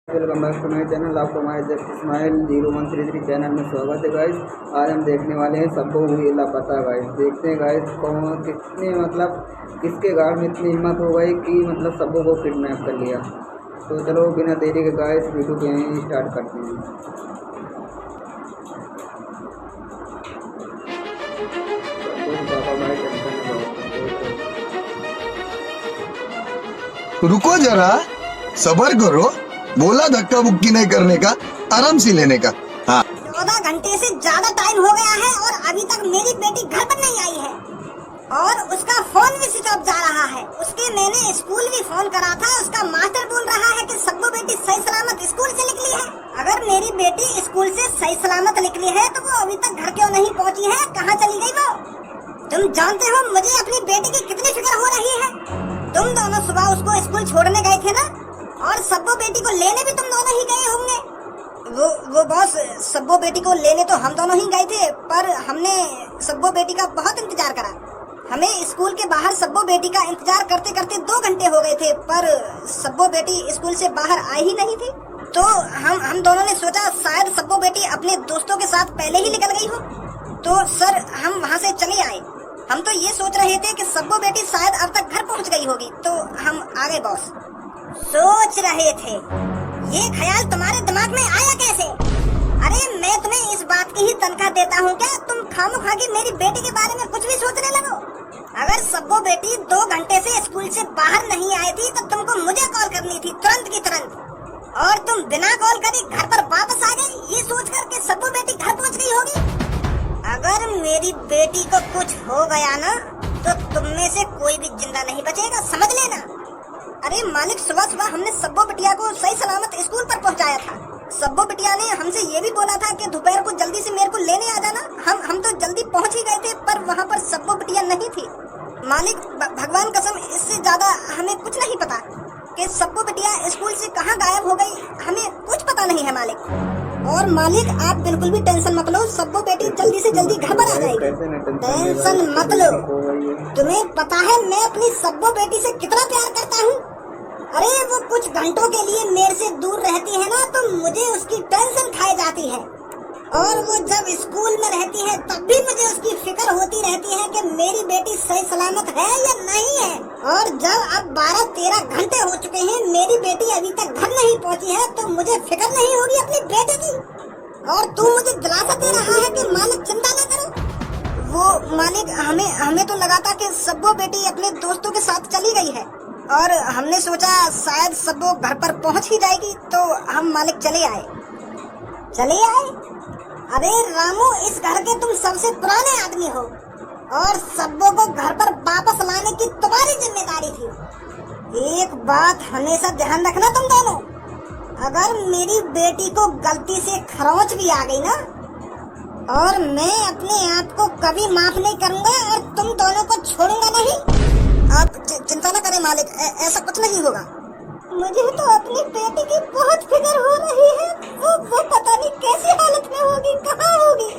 Welcome back to my channel. आपको हमारे smile 0133 channel में स्वागत है गाइस। आज हम देखने वाले हैं सबको हुई लापता गाइस। देखते हैं गाइस कौन कितने किसके गाँव में इतनी हिम्मत हो गई कि सबको को किडनैप कर लिया। तो चलो बिना देरी के गाइस वीडियो को यहीं स्टार्ट करते हैं। रुको जरा, सबर करो। बोला धक्का बुक्की नहीं करने का, आराम से लेने का। हाँ 14 घंटे से ज्यादा टाइम हो गया है और अभी तक मेरी बेटी घर पर नहीं आई है और उसका फोन भी स्विच ऑफ जा रहा है। उसके मैंने स्कूल भी फोन करा था। उसका मास्टर बोल रहा है कि सब्बू बेटी सही सलामत स्कूल से निकली है। अगर मेरी बेटी स्कूल से सही सलामत निकली है तो वो अभी तक घर क्यों नहीं पहुंची है? कहाँ चली गई वो? तुम जानते हो मुझे अपनी बेटी की कितनी फिक्र हो रही है। तुम दोनों सुबह उसको स्कूल छोड़ने गए थे ना, और सब्बू बेटी को लेने भी तुम दोनों ही गए होंगे। वो बॉस, सब्बू बेटी को लेने तो हम दोनों ही गए थे, पर हमने सब्बू बेटी का बहुत इंतजार करा। हमें स्कूल के बाहर सब्बू बेटी का इंतजार करते करते 2 घंटे हो गए थे, पर सब्बू बेटी स्कूल से बाहर आई ही नहीं थी। तो हम दोनों ने सोचा शायद सब्बू बेटी अपने दोस्तों के साथ पहले ही निकल गई हो। तो सर हम वहाँ से चले आए। हम तो ये सोच रहे थे कि सब्बू बेटी शायद अब तक घर पहुँच गई होगी, तो हम आ गए बॉस। सोच रहे थे? ये ख्याल तुम्हारे दिमाग में आया कैसे? अरे मैं तुम्हें इस बात की ही तनख्वाह देता हूँ क्या तुम खामोखा की मेरी बेटी के बारे में कुछ भी सोचने लगो? अगर सब्बू बेटी 2 घंटे से स्कूल से बाहर नहीं आई थी तो तुमको मुझे कॉल करनी थी तुरंत की तुरंत, और तुम बिना कॉल करे घर पर वापस आ गए ये सोच कर के सब्बू बेटी घर पहुँच गई होगी। अगर मेरी बेटी को कुछ हो गया ना तो तुम में से कोई भी जिंदा नहीं बचेगा, समझ लेना। अरे मालिक, सुबह सुबह हमने सब्बू बिटिया को सही सलामत स्कूल पर पहुंचाया था। सब्बू बिटिया ने हमसे ये भी बोला था कि दोपहर को जल्दी से मेरे को लेने आ जाना। हम तो जल्दी पहुंच ही गए थे, पर वहाँ पर सब्बू बिटिया नहीं थी। मालिक, भगवान कसम इससे ज्यादा हमें कुछ नहीं पता कि सब्बू बिटिया स्कूल से कहाँ गायब हो गई। हमें कुछ पता नहीं है मालिक। और मालिक आप बिल्कुल भी टेंशन मत लो, सब्बू बेटी जल्दी से जल्दी घर पर आ जाएगी। टेंशन मत लो। तुम्हें पता है मैं अपनी सब्बू बेटी से कितना प्यार करता हूँ। अरे वो कुछ घंटों के लिए मेरे से दूर रहती है ना तो मुझे उसकी टेंशन खाई जाती है, और वो जब स्कूल में रहती है तब भी मुझे उसकी फिक्र होती रहती है कि मेरी बेटी सही सलामत है या नहीं है। और जब अब 12-13 घंटे हो चुके हैं मेरी बेटी अभी तक घर नहीं पहुंची है तो मुझे फिक्र नहीं होगी अपनी बेटी की? और तू मुझे दिलासा दे रहा है कि मालिक चिंता न करो। वो मालिक, हमें तो लगा था कि सब्बू बेटी अपने दोस्तों के साथ चली गई है, और हमने सोचा शायद सब्बू घर पर पहुंच ही जाएगी, तो हम मालिक चले आए। अरे रामू, इस घर के तुम सबसे पुराने आदमी हो और सब्बू को घर पर वापस लाने की तुम्हारी जिम्मेदारी थी। एक बात हमेशा ध्यान रखना तुम दोनों, अगर मेरी बेटी को गलती से खरोंच भी आ गई ना, और मैं अपने आप को कभी माफ नहीं करूंगा और तुम दोनों को छोड़ूंगा नहीं। आप चिंता न करें मालिक, ऐसा कुछ नहीं होगा। मुझे तो अपनी बेटी की बहुत फिक्र हो रही है। वो पता नहीं कैसी हालत में होगी, कहाँ होगी।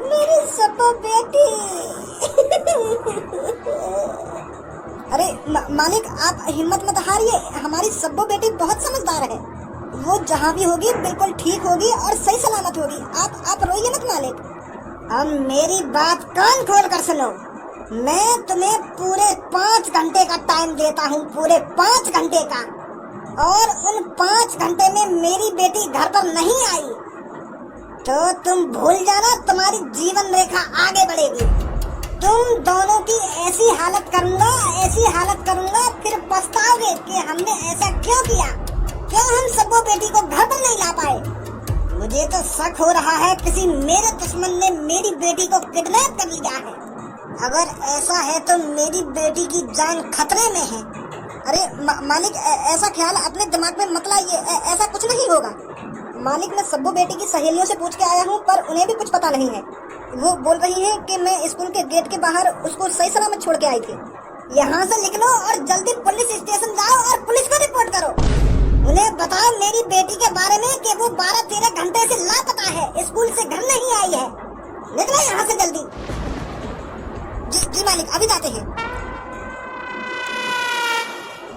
मेरी सब्बू बेटी। अरे मालिक आप हिम्मत मत हारिए, हमारी सब्बू बेटी बहुत समझदार है। वो जहाँ भी होगी बिल्कुल ठीक होगी और सही सलामत होगी। आप रोइए मत मालिक। अब मेरी बात कान खोल कर सुनो। मैं तुम्हें पूरे 5 घंटे का टाइम देता हूँ, पूरे 5 घंटे का, और उन 5 घंटे में मेरी बेटी घर पर नहीं आई तो तुम भूल जाना तुम्हारी जीवन रेखा आगे बढ़ेगी। तुम दोनों की ऐसी हालत करूँगा फिर पछताओगे कि हमने ऐसा क्यों किया, क्यों हम सब्बू बेटी को घर पर नहीं ला पाए। मुझे तो शक हो रहा है किसी मेरे दुश्मन ने मेरी बेटी को किडनैप कर लिया है। अगर ऐसा है तो मेरी बेटी की जान खतरे में है। अरे मालिक, ऐसा ख्याल अपने दिमाग में मत लाइए, ऐसा कुछ नहीं होगा। मालिक, मैं सब्बू बेटी की सहेलियों से पूछ के आया हूँ, पर उन्हें भी कुछ पता नहीं है। वो बोल रही है कि मैं स्कूल के गेट के बाहर उसको सही सलामत छोड़ के आई थी। यहाँ से निकलो और जल्दी पुलिस स्टेशन जाओ और पुलिस को रिपोर्ट करो। उन्हें बताओ मेरी बेटी के बारे में कि वो 12-13 घंटे से लापता है, स्कूल से घर नहीं आई है। निकलो यहाँ से जल्दी। जी मालिक, अभी जाते हैं।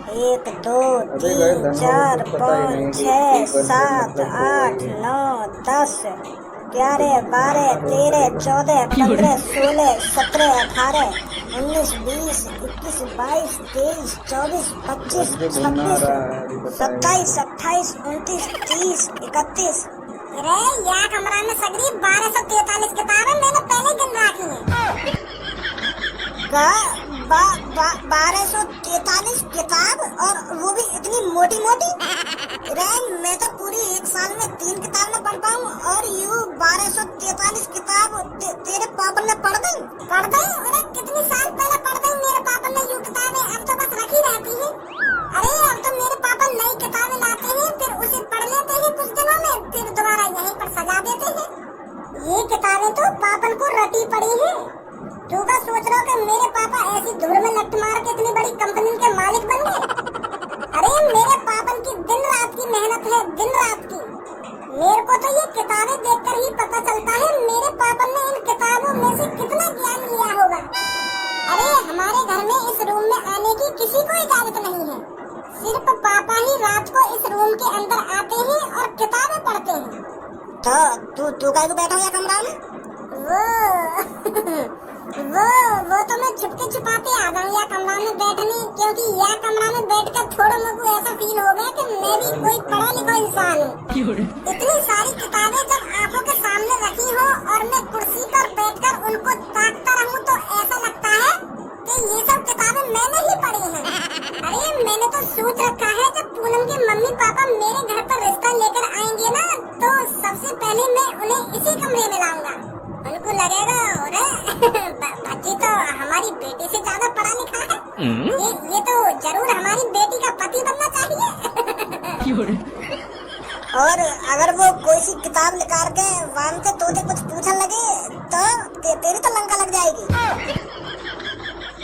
1 2 अबे 3 गाइस, धनवान 4 को पता ही 5 नहीं कि 6 गन 7 मतलब 8 क्या है। 9 10 11 12 13 14 15 16 17 18 19 20 21 22 23 24 25 मुझे घूमना आ 26 रहा है, अभी बताएगा। 27 28 29 30 31। अरे या कमरा में सगरी 1243 किताबें मैंने पहले गिन रखी हैं। 1243 किताब, और वो भी इतनी मोटी मोटी। मैं तो पूरी एक साल में 3 किताब न पढ़ पाऊँ, और यू 1243 किताब तेरे पापा ने पढ़ दी। अरे कितनी साल पहले पढ़ दी मेरे पापा ने यू किताबें, अब तो बस रखी रहती है। अरे अब तो मेरे पापा नई किताबें लाते हैं, फिर उसे पढ़ लेते हैं कुछ दिनों में, फिर दोबारा यहीं पर सजा देते हैं। ये किताबें तो पापन को रटी पड़ी है। तू का सोच रहा कि मेरे पापा ऐसी धूल में लट मार के इतनी बड़ी कंपनी के मालिक बन गए? अरे मेरे पापन की दिन रात की मेहनत है, दिन रात की। मेरे को तो ये किताबें देखकर ही पता चलता है मेरे पापन ने इन किताबों में से कितना ज्ञान लिया होगा। अरे हमारे घर में इस रूम में आने की किसी को इजाजत नहीं है, सिर्फ पापा ही रात को इस रूम के अंदर आते हैं और किताबें पढ़ते हैं। तो तू काहे को बैठा है कमरा में? वो तो मैं छुपके छुपाते आ गई या कमरा में बैठने, क्योंकि या कमरा में बैठकर थोड़ा मुझे ऐसा फील हो गया कि मैं भी कोई पढ़ा लिखा इंसान हूँ। इतनी सारी किताबें जब आंखों के सामने रखी हो और मैं कुर्सी पर बैठकर उनको ताकता रहूं तो ऐसा लगता है कि ये सब किताबें मैंने ही पढ़ी हैं। अरे मैंने तो सोच रखा है जब पूनम के मम्मी पापा मेरे घर पर रिश्ता लेकर आएंगे ना, तो सबसे पहले मैं उन्हें इसी कमरे में लाऊंगा। उनको लगेगा अरे भज्जी तो हमारी बेटी से ज्यादा पढ़ा लिखा है, ये तो जरूर हमारी बेटी का पति बनना चाहिए। और अगर वो कोई सी किताब निकाल के वाम से तोते कुछ पूछने लगे तो तेरी तो लंका लग जाएगी।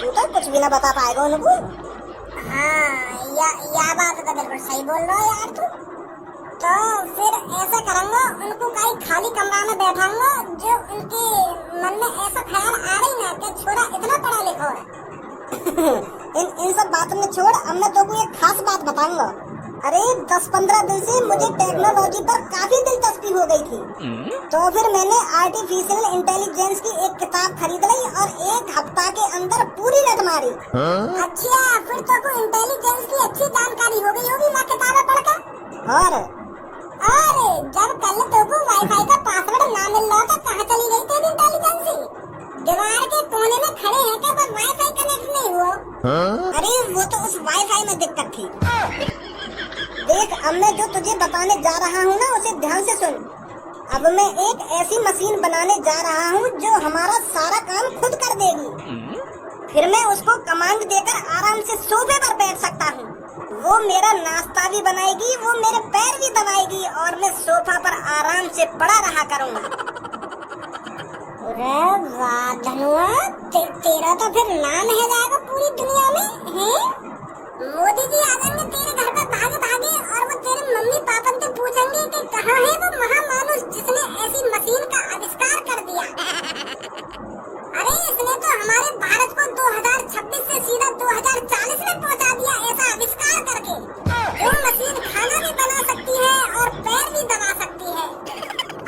तू तो कुछ भी ना बता पाएगा उनको। हाँ या बात तो बिल्कुल सही बोल रहा है यार तू। तो फिर ऐसा करूंगा, उनको कहीं खाली कमरा में बैठाऊंगा, जो उनके मन में ऐसा ख्याल आ रही ना कि छोरा इतना पढ़ा लिखा है। इन सब बातों में छोड़, अब मैं तुमको एक खास बात बताऊंगा। अरे 10-15 दिन से मुझे टेक्नोलॉजी पर काफी दिलचस्पी हो गई थी, तो फिर मैंने आर्टिफिशियल इंटेलिजेंस की एक किताब खरीद ली और 1 हफ्ता के अंदर पूरी रट मारी। अच्छा, फिर तो इंटेलिजेंस की अच्छी जानकारी हो गई होगी ना किताबें पढ़कर। और जब कल तो वाईफाई का पासवर्ड ना मिल रहा था, कहाँ चली गई तेरी इंटेलिजेंस? दीवार के कोने में खड़े हैं क्या, पर वाईफाई कनेक्ट नहीं हुआ? अरे वो तो उस वाईफाई में दिक्कत थी। देख, अब मैं जो तुझे बताने जा रहा हूँ ना, उसे ध्यान से सुन। अब मैं एक ऐसी मशीन बनाने जा रहा हूँ जो हमारा सारा काम खुद कर देगी। फिर मैं उसको कमांड देकर आराम से सोफे पर बैठ सकता हूँ। वो मेरा नाश्ता भी बनाएगी, वो मेरे पैर भी दबाएगी, और मैं सोफा पर आराम से पड़ा रहा करूँगा। अरे वाह धनुआ, तेरा तो फिर नाम है जाएगा पूरी दुनिया में, हैं? मोदी जी आ जाएंगे तेरे घर पर भागे भागे, और वो तेरे मम्मी पापा से पूछेंगे कि कहाँ है वो महामानुष जिसने ऐसी मशीन का आविष्कार कर दिया। अरे इसने तो हमारे भारत को 2026 से सीधा 2040 में पहुंचा दिया, ऐसा आविष्कार करके। जो मशीन खाना भी बना सकती है और पैर भी दबा सकती है।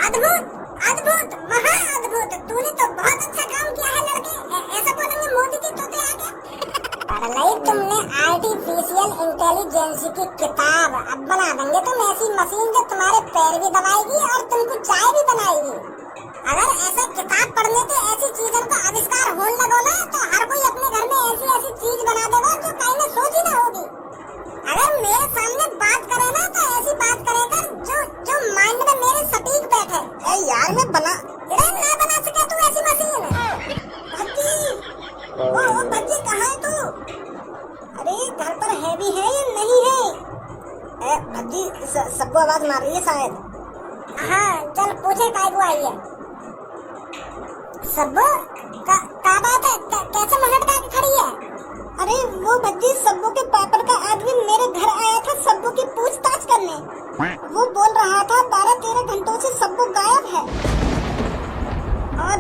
अद्भुत अद्भुत महा अद्भुत, तूने तो बहुत अच्छा काम किया है लड़के। ऐसा बोलेंगे मोदी जी तो आगे। पढ़ तुमने आर्टिफिशियल इंटेलिजेंस की किताब, अब बना देंगे तुम ऐसी मशीन जो तुम्हारे पैर भी दबाएगी और तुमको चाय भी बनाएगी। अगर ऐसा किताब पढ़ने से ऐसी चीजों का आविष्कार होने लगो ना, तो हर कोई अपने घर में ऐसी ऐसी चीज बना देगा जो कहीं में सोची ना होगी। अगर मेरे सामने बात करे ना, तो ऐसी बात करेगा जो माइंड में मेरे सटीक बैठे। यार मैं ना बना सके तू ऐसी मशीन। भज्जी कहाँ है तू? अरे घर पर है भी है या नहीं है? भज्जी सबको आवाज मार रही है शायद। हाँ चल पूछे काय को आई है। सब्बू का बात है, कैसे महट का खड़ी है? अरे वो भज्जी सब्बू के पापड़ का आदमी मेरे घर आया था सब्बू की पूछताछ करने। वो बोल रहा था 12-13 घंटों से सब्बू गायब है, और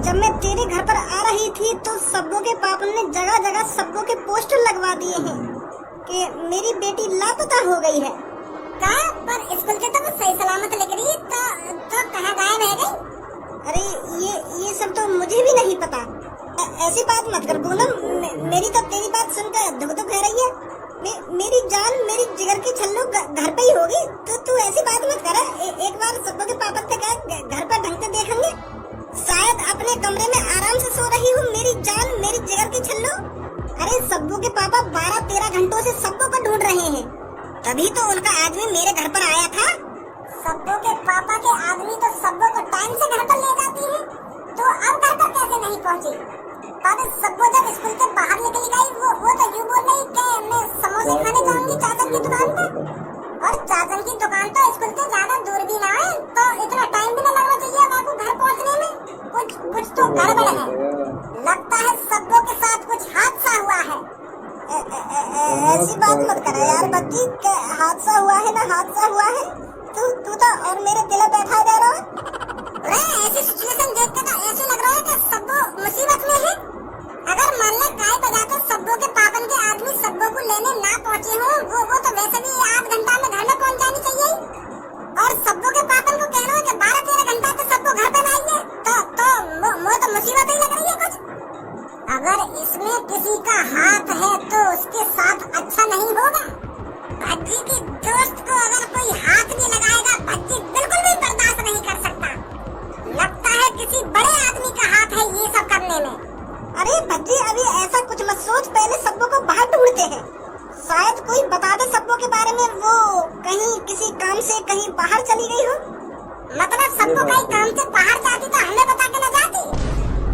जब मैं तेरे घर पर आ रही थी तो सब्बू के पापा ने जगह जगह सब्बू के पोस्टर लगवा दिए हैं कि मेरी बेटी लापता हो गई है। कहा? पर स्कूल के तो वो सही सलामत लग रही है, तो कहाँ गायब है गई? अरे ये सब तो मुझे भी नहीं पता। ऐसी बात मत कर पूनम, मेरी तो तेरी बात सुनकर धुक धुक रह रही है। मेरी जान, मेरी जिगर की छल्लू घर पे ही होगी, तो तू ऐसी बात मत कर। एक बार सब्बू के पापा से कह घर पर ढंग से देखेंगे। शायद अपने कमरे में आराम से सो रही हूँ मेरी जान, मेरी जिगर की छल्लू। अरे सब्बू के पापा 12-13 घंटों से सब्बू को ढूंढ रहे हैं, तभी तो उनका आदमी मेरे घर पर आया था। सब्बू के पापा के आदमी तो सब्बू को टाइम से घर पर ले जाती है, तो अब घर पर कैसे नहीं पहुँची? पर सब्बू जब स्कूल के बाहर निकली गई, वो तो यूँ बोल रही कि मैं समोसे खाने जाऊंगी चाचन की दुकान पर, और चाचन की दुकान तो स्कूल से ज्यादा दूर भी ना है, तो इतना टाइम भी ना लगना चाहिए आपको घर पहुंचने में। कुछ तो गड़बड़ है। लगता है सब्बू के साथ कुछ हादसा हुआ है। ऐसी बात मत कर यार बच्ची, हादसा हुआ है ना हादसा हुआ है। तू तो और मेरे दिल में बैठा जा रहा है। ऐसी सिचुएशन देख के तो ऐसे लग रहा है कि सब्बू मुसीबत में है। अगर मान ले गाय बजाकर सब्बू के पापन के आदमी सब्बू को लेने ना पहुंचे हो, वो तो वैसे भी 8 घंटा में घर में पहुंच जानी चाहिए, और सब्बू के पापन को कहना है कि 12-13 घंटा से सब्बू घर पे नहीं है, तो वो तो मुसीबत ही लग रही है कुछ। अगर इसमें किसी का हाथ है तो उसके साथ अच्छा नहीं होगा। भज्जी की दोस्त को अगर कोई हाथ भी लगाएगा, भज्जी बिल्कुल भी बर्दाश्त नहीं कर सकता। लगता है किसी बड़े आदमी का हाथ है ये सब करने में। अरे भज्जी अभी ऐसा कुछ मत सोच, पहले सब्बू को बाहर ढूंढते हैं। शायद कोई बता दे सब्बू के बारे में, वो कहीं किसी काम से कहीं बाहर चली गई हो। मतलब सब्बू कहीं काम से बाहर जाती तो हमें बता के न जाती।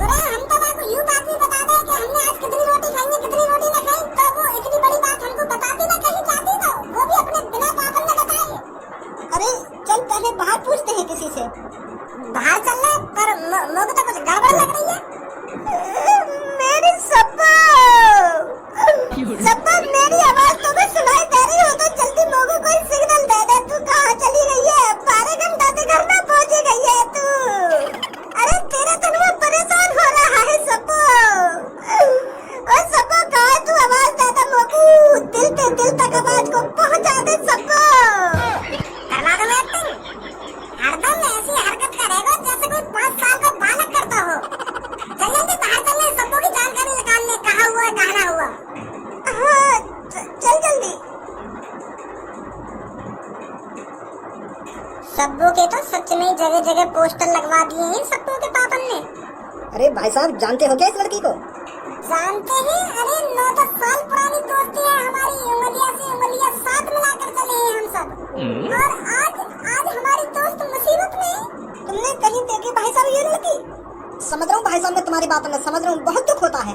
अरे हम तो आपको यूँ बात भी बता दे कि हमने आज कितनी रोटी खाई है, कितनी रोटी न खाई, तो वो इतनी बड़ी बात हमको बताती ना कहीं जाती, तो वो भी अपने बिना पापन ने बताए। अरे चल पहले बाहर पूछते हैं किसी से। बाहर चलना, पर मुझे तो कुछ गड़बड़ लग रही है। मेरी सब्बू, मेरी आवाज तुम्हें सुनाई दे रही हो तो जल्दी मोगू कोई सिग्नल दे दे। तू कहाँ चली गई है? 12 घंटा से घर में पहुंची गई है तू। अरे तेरा तनवा परेशान हो रहा है सब्बू। और सब्बू कहाँ है तू? आवाज दे दे मोगू, दिल तक आवाज को पहुंचा दे सब्बू। करवा दो एक्टिंग, हरदम ऐसी हरकत करेगा जैसे कोई 5 साल का बालक करता हो। जल्दी बाहर चलने, सब्बू की जानकारी निकालने, कहाँ हुआ कहाँ ना हुआ। हाँ चल जल्दी। सब्बू के तो सच में जगह जगह पोस्टर लगवा दिए हैं सब्बू के पापन ने। अरे भाई साहब जानते हो क्या इस लड़की को? जानते हैं, अरे 9-10 साल पुरानी दोस्ती है हमारी, उंगलियां से उंगलियां साथ मिलाकर चले हैं हम सब, और आज हमारी दोस्त मुसीबत में है। तुमने कहीं देखी भाई साहब ये लड़की? समझ रहा हूँ भाई साहब, मैं तुम्हारी बात में समझ रहा हूँ। बहुत दुख होता है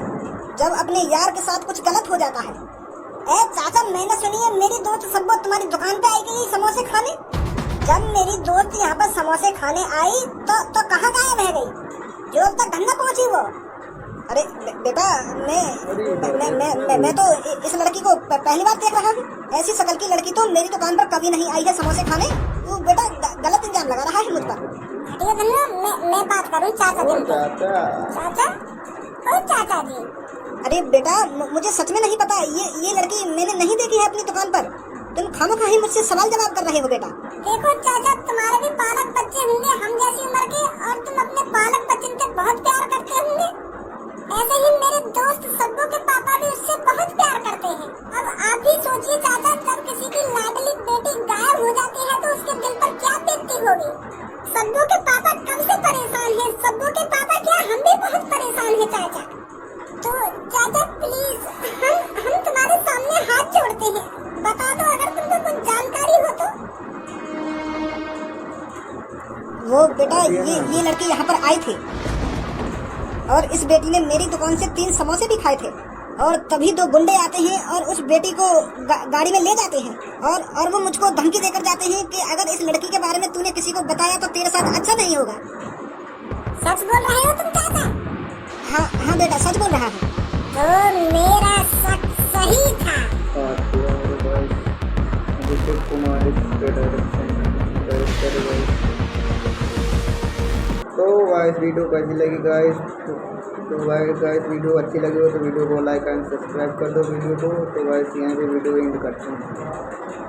जब अपने यार के साथ कुछ गलत हो जाता है। ए चाचा मैंने सुनी है मेरी दोस्त सब्बू तुम्हारी दुकान पे आई गई समोसे खाने। जब मेरी दोस्त यहाँ पर समोसे खाने आई तो कहाँ गायब रह गई, जो अब तक घर न पहुँची वो। अरे बेटा मैं तो इस लड़की को पहली बार देख रहा हूँ। ऐसी शकल की लड़की तो मेरी दुकान पर कभी नहीं आई है समोसे खाने। तू बेटा गलत इल्जाम लगा रहा है मुझ पर। मैं बात करूँ चाचा जी। चाचा जी। अरे बेटा मुझे सच में नहीं पता, ये लड़की मैंने नहीं देखी है अपनी दुकान पर। तुम खामखा ही मुझसे सवाल जवाब कर रहे हो बेटा। देखो चाचा, तुम्हारे भी बालक बच्चे होंगे हम जैसी उम्र के, और तुम अपने बालक बच्चे से बहुत प्यार करते होंगे। ऐसे ही मेरे दोस्त सब्बू के पापा भी उससे बहुत प्यार करते हैं। अब आप भी सोचिए चाचा, जब किसी की लाडली बेटी गायब हो जाती है तो उसके दिल पर क्या बीतती होगी। सब्बू के पापा कब से परेशान हैं, सब्बू के पापा क्या हम भी बहुत परेशान हैं चाचा। तो चाचा प्लीज हम तुम्हारे सामने हाथ जोड़ते हैं, बता दो अगर तुमको कुछ जानकारी हो तो। वो बेटा ये लड़की यहाँ पर आई थी और इस बेटी ने मेरी दुकान से 3 समोसे भी खाए थे, और तभी 2 गुंडे आते हैं और उस बेटी को गाड़ी में ले जाते हैं, और वो मुझको धमकी देकर जाते हैं कि अगर इस लड़की के बारे में तूने किसी को बताया तो तेरे साथ अच्छा नहीं होगा। सच बोल रहे हो तुम चाचा? हाँ बेटा सच बोल रहा हूँ। तो मेरा शक सही था। तो गाइस वीडियो कैसी लगी गाइस? तो गाइस वीडियो अच्छी लगी हो तो वीडियो को लाइक एंड सब्सक्राइब कर दो वीडियो को। तो गाइस यहाँ पे वीडियो एंड करते हैं।